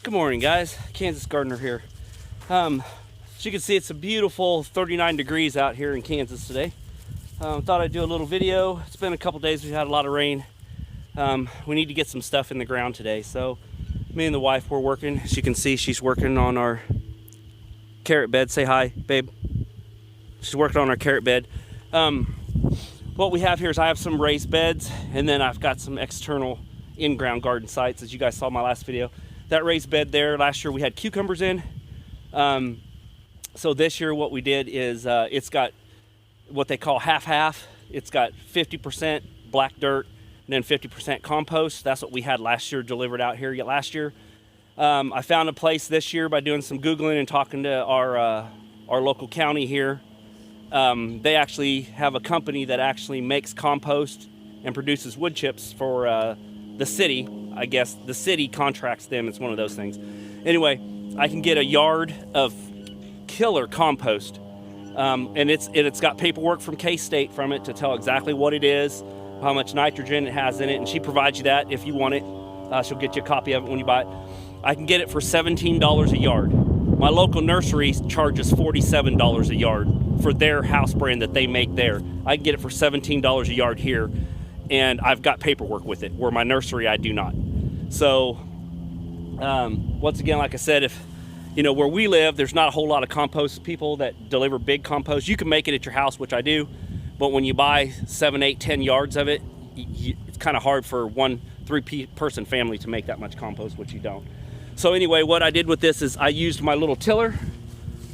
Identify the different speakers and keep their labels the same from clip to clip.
Speaker 1: Good morning, guys. Kansas Gardener here. As you can see, it's a beautiful 39 degrees out here in Kansas today. Thought I'd do a little video. It's been a couple days. We've had a lot of rain. We need to get some stuff in the ground today. So me and the wife, we're working. As you can see, she's working on our carrot bed. Say hi, babe. She's working on our carrot bed. What we have here is I have some raised beds, and then I've got some external in-ground garden sites, as you guys saw in my last video. That raised bed there, last year we had cucumbers in. So this year what we did is it's got what they call half-half. It's got 50% black dirt and then 50% compost. That's what we had last year delivered out here last year. I found a place this year by doing some Googling and talking to our local county here. They actually have a company that actually makes compost and produces wood chips for the city. I guess the city contracts them. It's one of those things. Anyway, I can get a yard of killer compost, and it's got paperwork from K-State from it to tell exactly what it is, how much nitrogen it has in it, and she provides you that if you want it. She'll get you a copy of it when you buy it. I can get it for $17 a yard. My local nursery charges $47 a yard for their house brand that they make there. I can get it for $17 a yard here, and I've got paperwork with it, where my nursery I do not. So once again, like I said, if you know where we live, there's not a whole lot of compost people that deliver big compost. You can make it at your house, which I do, but when you buy 7, 8, 10 yards of it, it's kind of hard for one 3-person family to make that much compost, which you don't. So anyway, what I did with this is I used my little tiller.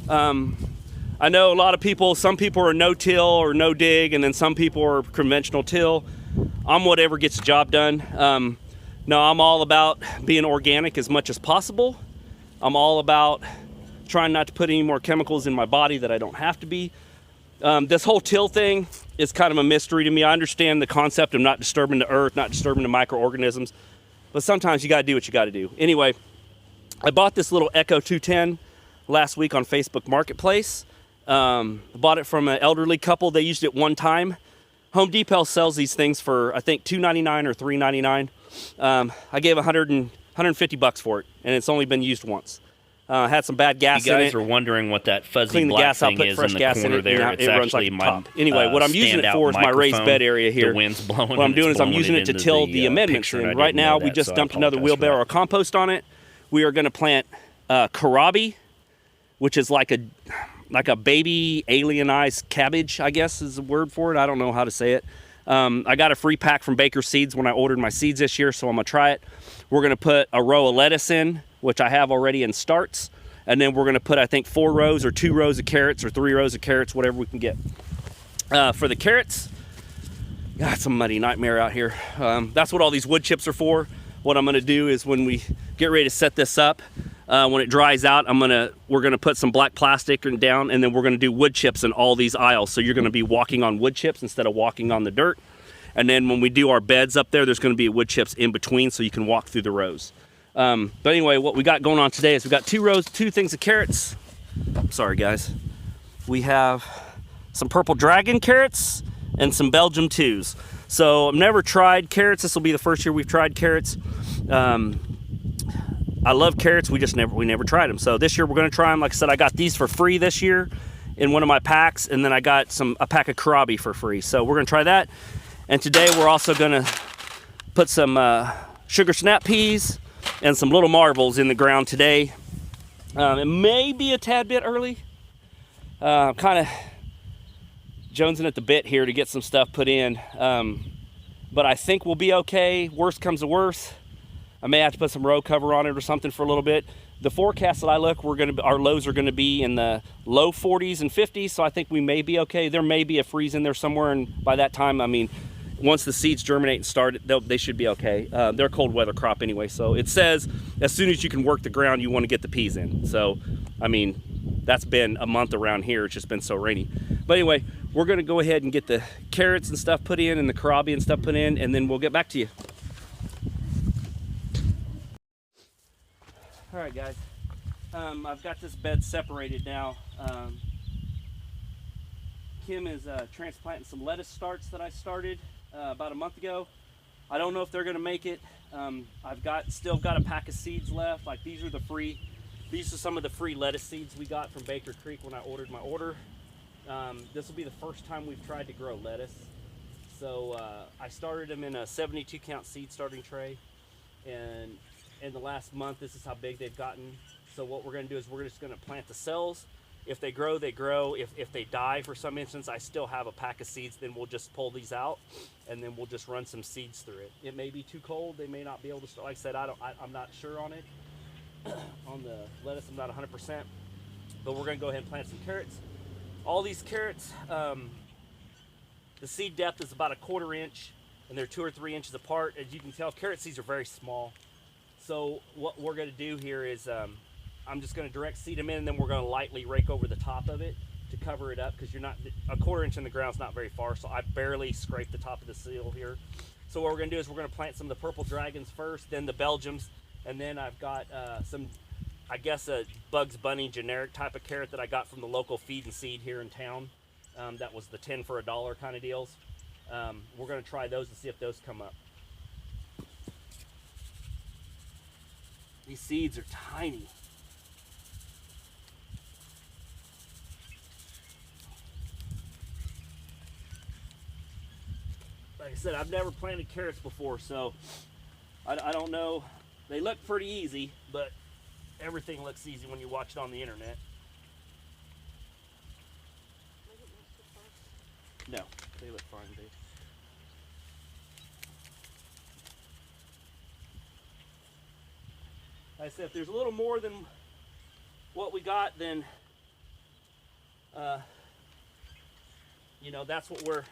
Speaker 1: I know a lot of people, some people are no-till or no-dig, and then some people are conventional till. I'm whatever gets the job done. No, I'm all about being organic as much as possible. I'm all about trying not to put any more chemicals in my body that I don't have to be. This whole till thing is kind of a mystery to me. I understand the concept of not disturbing the earth, not disturbing the microorganisms, but sometimes you gotta do what you gotta do. Anyway, I bought this little Echo 210 last week on Facebook Marketplace. I bought it from an elderly couple. They used it one time. Home Depot sells these things for, I think, $2.99 or $3.99. I gave $150 for it, and it's only been used once. Had some bad gas in it.
Speaker 2: You guys are wondering what that fuzzy
Speaker 1: Clean the
Speaker 2: black
Speaker 1: gas out,
Speaker 2: thing
Speaker 1: put
Speaker 2: is
Speaker 1: fresh
Speaker 2: in the
Speaker 1: gas in
Speaker 2: corner
Speaker 1: it,
Speaker 2: there.
Speaker 1: and
Speaker 2: It's
Speaker 1: it runs
Speaker 2: actually
Speaker 1: like
Speaker 2: my
Speaker 1: top. Anyway, what I'm using it for is my raised bed area here.
Speaker 2: The wind's blowing.
Speaker 1: What I'm doing is I'm
Speaker 2: blowing
Speaker 1: using it to till the amendments in. Right now, we just dumped another wheelbarrow of compost on it. We are going to plant kohlrabi, which is like a baby alienized cabbage, I guess is the word for it. I don't know how to say it. I got a free pack from Baker Seeds when I ordered my seeds this year, so I'm gonna try it. We're gonna put a row of lettuce in, which I have already in starts, and then we're gonna put, I think, 4 rows or 2 rows of carrots or 3 rows of carrots, whatever we can get. For the carrots, God, it's a muddy nightmare out here. That's what all these wood chips are for. What I'm gonna do is when we get ready to set this up, when it dries out, we're gonna put some black plastic down, and then we're gonna do wood chips in all these aisles. So you're gonna be walking on wood chips instead of walking on the dirt. And then when we do our beds up there's gonna be wood chips in between, so you can walk through the rows. But anyway, what we got going on today is we got 2 things of carrots. Sorry, guys. We have some purple dragon carrots and some Belgium 2s. So I've never tried carrots. This will be the first year we've tried carrots. I love carrots. We never tried them. So this year we're going to try them. Like I said, I got these for free this year in one of my packs, and then I got a pack of kohlrabi for free. So we're going to try that. And today we're also going to put some sugar snap peas and some little marbles in the ground today. It may be a tad bit early. I'm kind of jonesing at the bit here to get some stuff put in, but I think we'll be okay. Worst comes to worst, I may have to put some row cover on it or something for a little bit. The forecast that I look, our lows are gonna be in the low 40s and 50s, so I think we may be okay. There may be a freeze in there somewhere, and by that time, I mean, once the seeds germinate and start, they should be okay. They're a cold weather crop anyway, so it says as soon as you can work the ground, you want to get the peas in. So, I mean, that's been a month around here. It's just been so rainy. But anyway, we're gonna go ahead and get the carrots and stuff put in and the kohlrabi and stuff put in, and then we'll get back to you. All right, guys, I've got this bed separated now. Kim is transplanting some lettuce starts that I started about a month ago. I don't know if they're gonna make it. I've still got a pack of seeds left. Like these are some of the free lettuce seeds we got from Baker Creek when I ordered my order. This will be the first time we've tried to grow lettuce. So I started them in a 72 count seed starting tray, and in the last month this is how big they've gotten. So what we're going to do is we're just going to plant the cells. If they grow, they grow. If they die for some instance, I still have a pack of seeds. Then we'll just pull these out, and then we'll just run some seeds through it. It may be too cold. They may not be able to start. Like I said, I'm not sure on it. On the lettuce, I'm not 100%. But we're going to go ahead and plant some carrots. All these carrots, the seed depth is about 1/4 inch, and they're 2 or 3 inches apart. As you can tell, carrot seeds are very small. So what we're going to do here is I'm just going to direct seed them in, and then we're going to lightly rake over the top of it to cover it up, because 1/4 inch in the ground is not very far, so I barely scraped the top of the seal here. So what we're going to do is we're going to plant some of the purple dragons first, then the Belgiums, and then I've got some, I guess, a Bugs Bunny generic type of carrot that I got from the local feed and seed here in town. That was the 10 for $1 kind of deals. We're going to try those and see if those come up. These seeds are tiny. Like I said, I've never planted carrots before, so I don't know. They look pretty easy, but everything looks easy when you watch it on the internet. No, they look fine, dude. Like I said, if there's a little more than what we got, then you know, that's what we're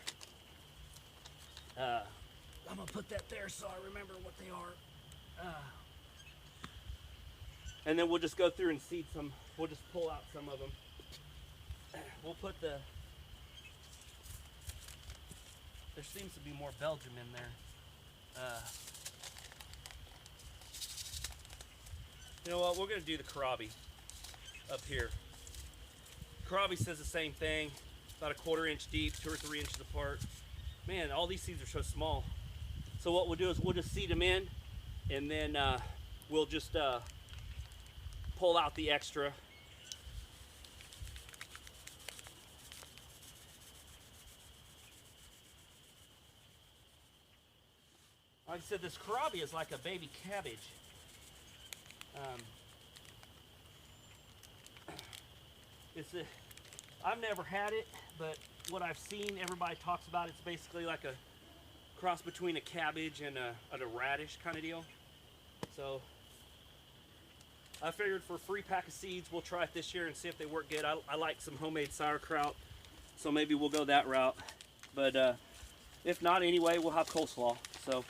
Speaker 1: I'm gonna put that there so I remember what they are. And then we'll just go through and seed some. We'll just pull out some of them. We'll put there seems to be more Belgium in there. You know what, we're gonna do the kohlrabi up here. Kohlrabi says the same thing, about 1/4 inch deep, 2 or 3 inches apart. Man, all these seeds are so small. So what we'll do is we'll just seed them in, and then we'll just pull out the extra. Like I said, this kohlrabi is like a baby cabbage. I've never had it, but what I've seen, everybody talks about, it's basically like a cross between a cabbage and a radish kind of deal. So I figured for a free pack of seeds, we'll try it this year and see if they work good. I like some homemade sauerkraut, so maybe we'll go that route. But if not, anyway, we'll have coleslaw. So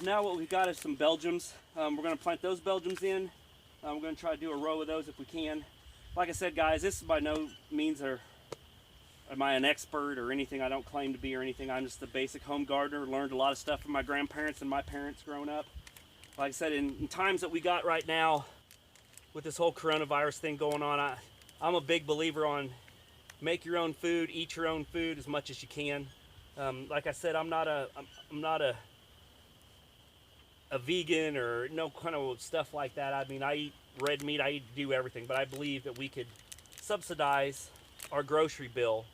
Speaker 1: now what we've got is some Belgiums. We're going to plant those Belgiums in. We're going to try to do a row of those if we can. Like I said, guys, this is by no means am I an expert or anything. I don't claim to be or anything. I'm just a basic home gardener. Learned a lot of stuff from my grandparents and my parents growing up. Like I said, in times that we got right now with this whole coronavirus thing going on, I'm a big believer on make your own food, eat your own food as much as you can. Like I said, I'm not a vegan or no kind of stuff like that. I mean, I eat red meat, I do everything, but I believe that we could subsidize our grocery bill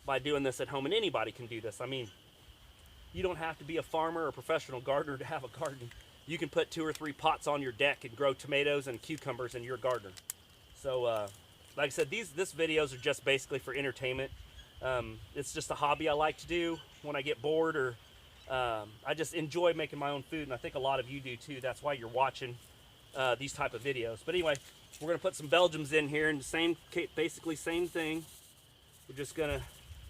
Speaker 1: by doing this at home, and anybody can do this. I mean, you don't have to be a farmer or a professional gardener to have a garden. You can put 2 or 3 pots on your deck and grow tomatoes and cucumbers in your garden. So like I said, this videos are just basically for entertainment. It's just a hobby I like to do when I get bored, or I just enjoy making my own food, and I think a lot of you do too. That's why you're watching these type of videos. But anyway, we're gonna put some Belgiums in here, and basically same thing. We're just gonna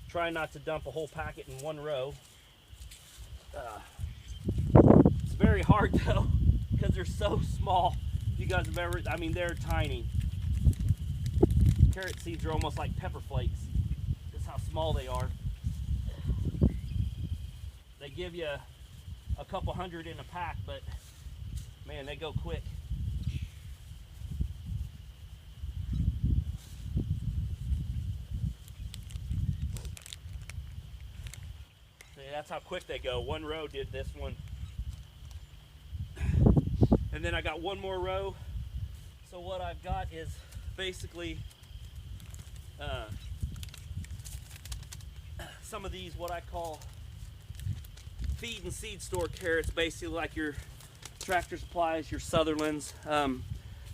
Speaker 1: try not to dump a whole packet in one row. It's very hard though, because they're so small. If you guys have ever, I mean, they're tiny. Carrot seeds are almost like pepper flakes. That's how small they are. They give you a couple hundred in a pack, but man, they go quick. See, that's how quick they go. One row did this one. And then I got one more row. So what I've got is basically some of these, what I call feed and seed store carrots, basically like your Tractor Supplies, your Sutherlands.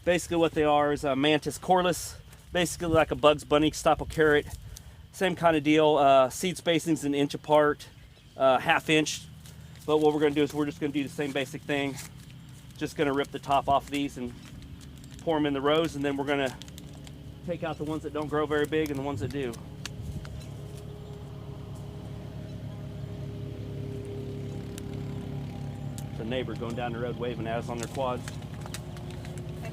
Speaker 1: Basically what they are is a Mantis corylus, basically like a Bugs Bunny style carrot. Same kind of deal, seed spacing's an inch apart, ½ inch. But what we're gonna do is we're just gonna do the same basic thing. Just gonna rip the top off of these and pour them in the rows, and then we're gonna take out the ones that don't grow very big and the ones that do. It's a neighbor going down the road waving at us on their quads.
Speaker 2: Okay.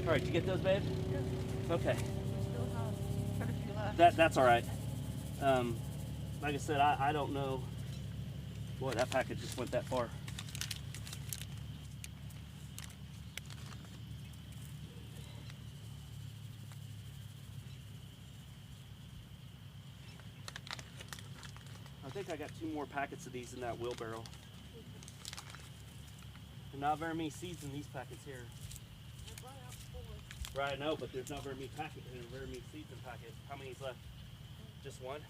Speaker 1: All right, did you get those, babe?
Speaker 2: Yes.
Speaker 1: Okay.
Speaker 2: Still have quite a few left.
Speaker 1: That's all right. Like I said, I don't know. Boy, that package just went that far. I think I got 2 more packets of these in that wheelbarrow. And not very many seeds in these packets here. Right, I know, but there's not very many packets and very many seeds in packets. How many is left? Just one?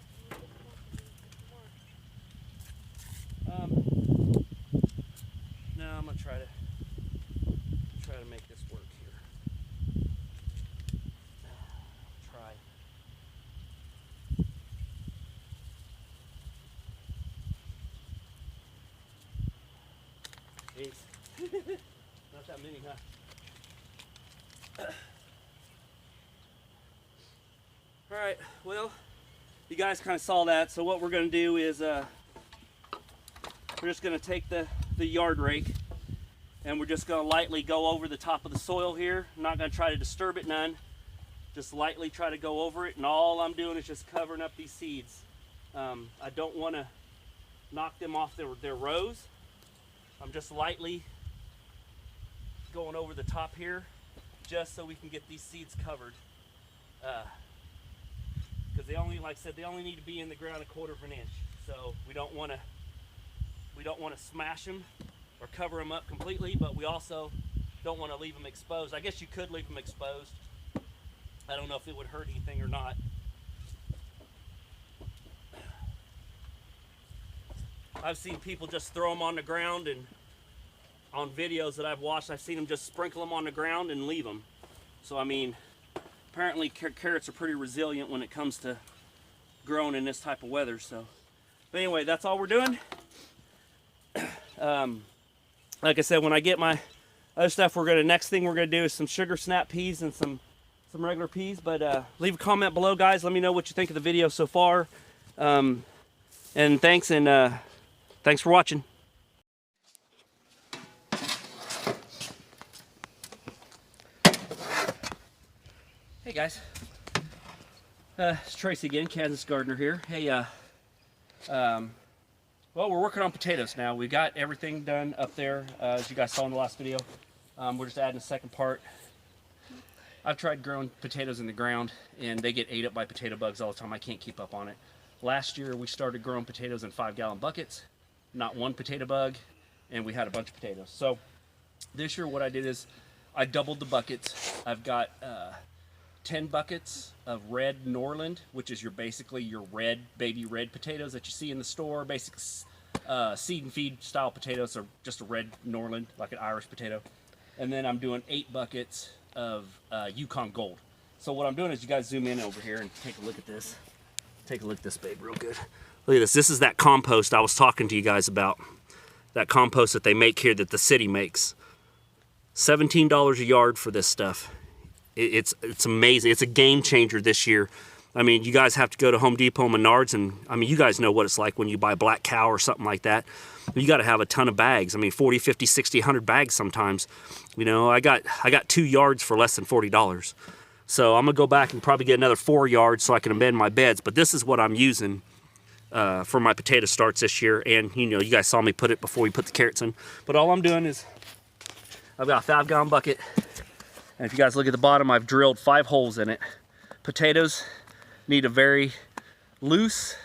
Speaker 1: No, I'm gonna try to make this work here. Try. Jeez. Not that many, huh? All right, well, you guys kind of saw that. So what we're gonna do is we're just gonna take the yard rake and we're just gonna lightly go over the top of the soil here. I'm not gonna try to disturb it none. Just lightly try to go over it, and all I'm doing is just covering up these seeds. I don't wanna knock them off their rows. I'm just lightly going over the top here just so we can get these seeds covered. Because they only, like I said, they only need to be in the ground 1/4 of an inch. So we don't want to smash them or cover them up completely, but we also don't want to leave them exposed. I guess you could leave them exposed. I don't know if it would hurt anything or not. I've seen people just throw them on the ground, and on videos that I've watched, I've seen them just sprinkle them on the ground and leave them. So I mean, apparently carrots are pretty resilient when it comes to growing in this type of weather. So, but anyway, that's all we're doing. Like I said, when I get my other stuff, next thing we're gonna do is some sugar snap peas and some regular peas. But leave a comment below, guys. Let me know what you think of the video so far. And thanks for watching. Hey guys, it's Tracy again, Kansas Gardener here. Hey, well, we're working on potatoes now. We got everything done up there, as you guys saw in the last video. We're just adding a second part. I've tried growing potatoes in the ground, and they get ate up by potato bugs all the time. I can't keep up on it. Last year, we started growing potatoes in 5-gallon buckets, not one potato bug, and we had a bunch of potatoes. So this year, what I did is I doubled the buckets. I've got 10 buckets of red Norland, which is basically your red, baby red potatoes that you see in the store. Basic seed and feed style potatoes are just a red Norland, like an Irish potato. And then I'm doing 8 buckets of Yukon Gold. So what I'm doing is, you guys zoom in over here and take a look at this. Take a look at this, babe, real good. Look at this. This is that compost I was talking to you guys about. That compost that they make here, that the city makes. $17 a yard for this stuff. It's amazing. It's a game changer this year. I mean, you guys have to go to Home Depot, Menards, and I mean, you guys know what it's like when you buy Black Cow or something like that. You got to have a ton of bags. I mean, 40, 50, 60, 100 bags sometimes. You know, I got 2 yards for less than $40. So I'm gonna go back and probably get another 4 yards so I can amend my beds. But this is what I'm using for my potato starts this year. And you know, you guys saw me put it before we put the carrots in. But all I'm doing is, I've got a 5-gallon bucket. And if you guys look at the bottom, I've drilled 5 holes in it. Potatoes need a very loose,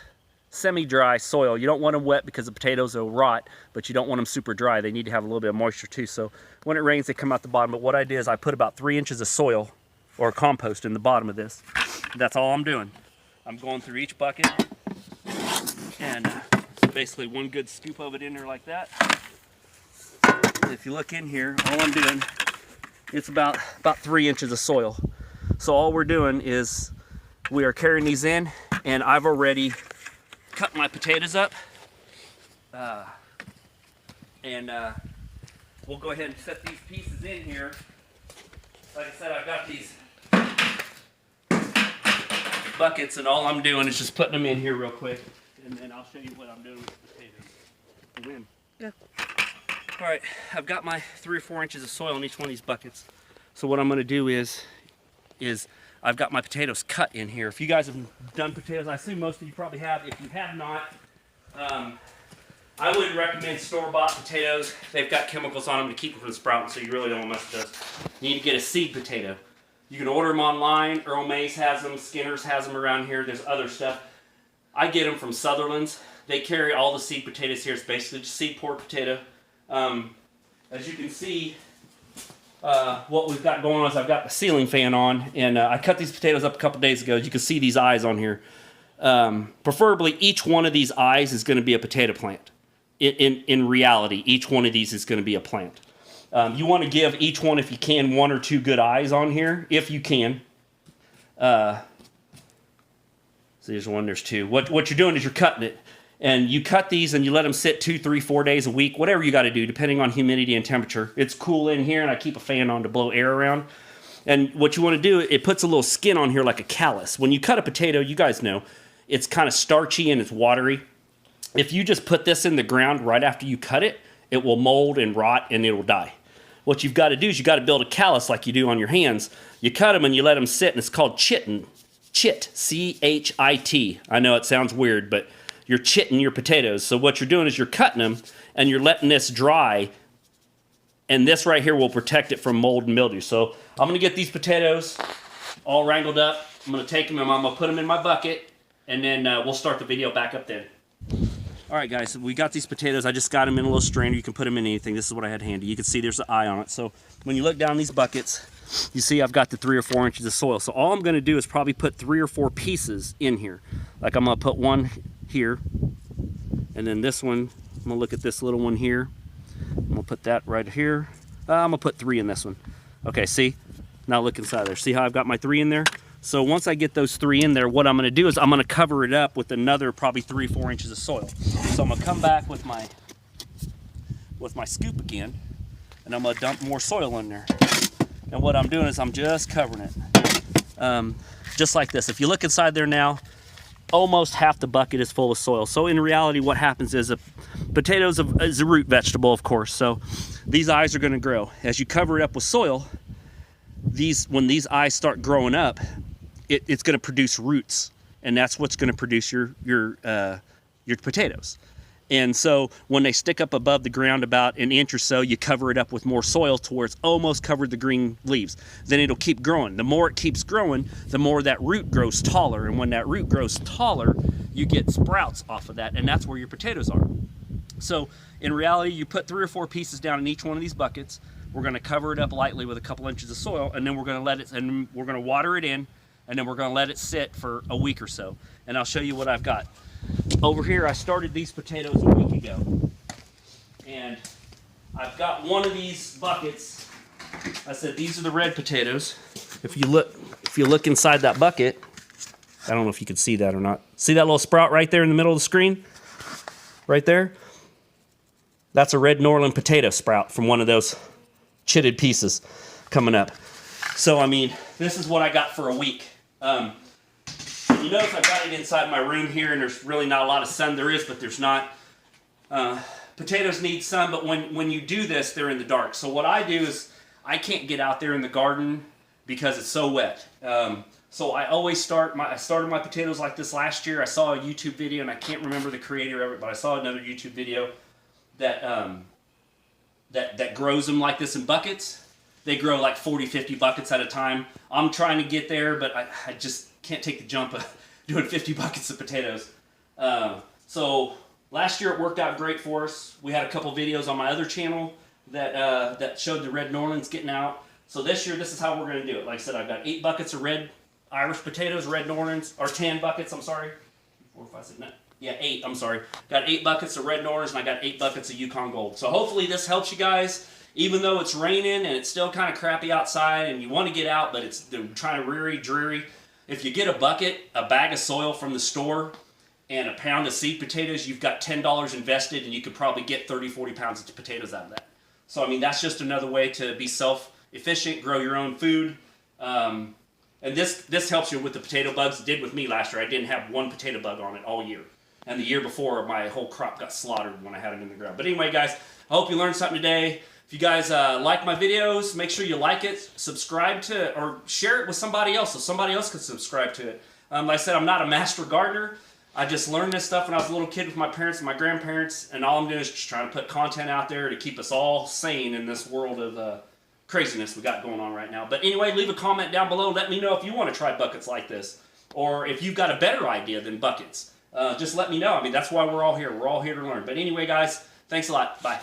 Speaker 1: semi-dry soil. You don't want them wet because the potatoes will rot, but you don't want them super dry. They need to have a little bit of moisture too. So when it rains, they come out the bottom. But what I did is I put about 3 inches of soil or compost in the bottom of this. That's all I'm doing. I'm going through each bucket and basically one good scoop of it in there like that. If you look in here, all I'm doing, it's about 3 inches of soil. So all we're doing is we are carrying these in, and I've already cut my potatoes up. We'll go ahead and set these pieces in here. Like I said, I've got these buckets, and all I'm doing is just putting them in here real quick, and then I'll show you what I'm doing with the potatoes. Win.
Speaker 2: Yeah.
Speaker 1: All right, I've got my 3 or 4 inches of soil in each one of these buckets. So what I'm going to do is I've got my potatoes cut in here. If you guys have done potatoes, I assume most of you probably have. If you have not, I wouldn't recommend store-bought potatoes. They've got chemicals on them to keep them from sprouting, so you really don't want much of those. You need to get a seed potato. You can order them online. Earl Mays has them. Skinner's has them around here. There's other stuff. I get them from Sutherland's. They carry all the seed potatoes here. It's basically just seed poor potato. As you can see, what we've got going on is I've got the ceiling fan on, and I cut these potatoes up a couple days ago. As you can see these eyes on here. Preferably each one of these eyes is going to be a potato plant. In reality, each one of these is going to be a plant. You want to give each one, if you can, 1 or 2 good eyes on here, if you can. So there's 1, there's 2. What you're doing is you're cutting it. And you cut these and you let them sit 2, 3, 4 days a week, whatever you got to do, depending on humidity and temperature. It's cool in here, and I keep a fan on to blow air around. And what you want to do, it puts a little skin on here like a callus. When you cut a potato, you guys know, it's kind of starchy and it's watery. If you just put this in the ground right after you cut it, it will mold and rot and it will die. What you've got to do is you got to build a callus like you do on your hands. You cut them and you let them sit, and it's called chitting. Chit, C-H-I-T. I know it sounds weird, but you're chitting your potatoes. So what you're doing is you're cutting them and you're letting this dry, and this right here will protect it from mold and mildew. So I'm going to get these potatoes all wrangled up. I'm going to take them and I'm going to put them in my bucket, and then we'll start the video back up then. All right, guys, so we got these potatoes. I just got them in a little strainer. You can put them in anything. This is what I had handy. You can see there's an eye on it. So when you look down these buckets, you see I've got the 3 or 4 inches of soil. So all I'm going to do is probably put 3 or 4 pieces in here. Like I'm going to put one here, and then this one, I'm going to look at this little one here. I'm going to put that right here. I'm going to put 3 in this one. Okay, see? Now look inside there. See how I've got my 3 in there? So once I get those 3 in there, what I'm going to do is I'm going to cover it up with another probably 3 or 4 inches of soil. So I'm going to come back with my scoop again, and I'm going to dump more soil in there. And what I'm doing is I'm just covering it. Just like this. If you look inside there now, almost half the bucket is full of soil. So in reality, what happens is potatoes is a root vegetable, of course. So these eyes are going to grow. As you cover it up with soil, when these eyes start growing up, it's going to produce roots, and that's what's going to produce your potatoes. And so when they stick up above the ground about an inch or so, you cover it up with more soil to where it's almost covered the green leaves. Then it'll keep growing. The more it keeps growing, the more that root grows taller. And when that root grows taller, you get sprouts off of that, and that's where your potatoes are. So in reality, you put 3 or 4 pieces down in each one of these buckets. We're going to cover it up lightly with a couple inches of soil, and then we're going to let it, and we're going to water it in, and then we're going to let it sit for a week or so. And I'll show you what I've got. Over here, I started these potatoes a week ago, and I've got one of these buckets. I said these are the red potatoes. If you look inside that bucket, I don't know if you can see that or not. See that little sprout right there in the middle of the screen? Right there? That's a red Norland potato sprout from one of those chitted pieces coming up. So, I mean, this is what I got for a week. You notice I've got it inside my room here, and there's really not a lot of sun. There is, but there's not. Potatoes need sun, but when you do this, they're in the dark. So what I do is I can't get out there in the garden because it's so wet. So I always started my potatoes like this last year. I saw a YouTube video, and I can't remember the creator of it, but I saw another YouTube video that grows them like this in buckets. They grow like 40, 50 buckets at a time. I'm trying to get there, but I just can't take the jump of doing 50 buckets of potatoes. So last year it worked out great for us. We had a couple videos on my other channel that showed the red Norlands getting out. So this year, this is how we're going to do it. Like I said, I've got 8 buckets of red Irish potatoes, red Norlands, or 10 buckets, I'm sorry. 4, 5, 6, 9. Yeah, 8, I'm sorry. Got 8 buckets of red Norlands, and I got 8 buckets of Yukon Gold. So hopefully this helps you guys. Even though it's raining and it's still kind of crappy outside and you want to get out, but it's trying to dreary. If you get a bucket, a bag of soil from the store, and a pound of seed potatoes, you've got $10 invested, and you could probably get 30, 40 pounds of potatoes out of that. So, I mean, that's just another way to be self-efficient, grow your own food. And this helps you with the potato bugs. It did with me last year. I didn't have one potato bug on it all year. And the year before, my whole crop got slaughtered when I had them in the ground. But anyway, guys, I hope you learned something today. If you guys like my videos, make sure you like it, subscribe to it, or share it with somebody else so somebody else can subscribe to it. Like I said, I'm not a master gardener. I just learned this stuff when I was a little kid with my parents and my grandparents, and all I'm doing is just trying to put content out there to keep us all sane in this world of craziness we got going on right now. But anyway, leave a comment down below. Let me know if you want to try buckets like this, or if you've got a better idea than buckets. Just let me know. I mean, that's why we're all here. We're all here to learn. But anyway, guys, thanks a lot. Bye.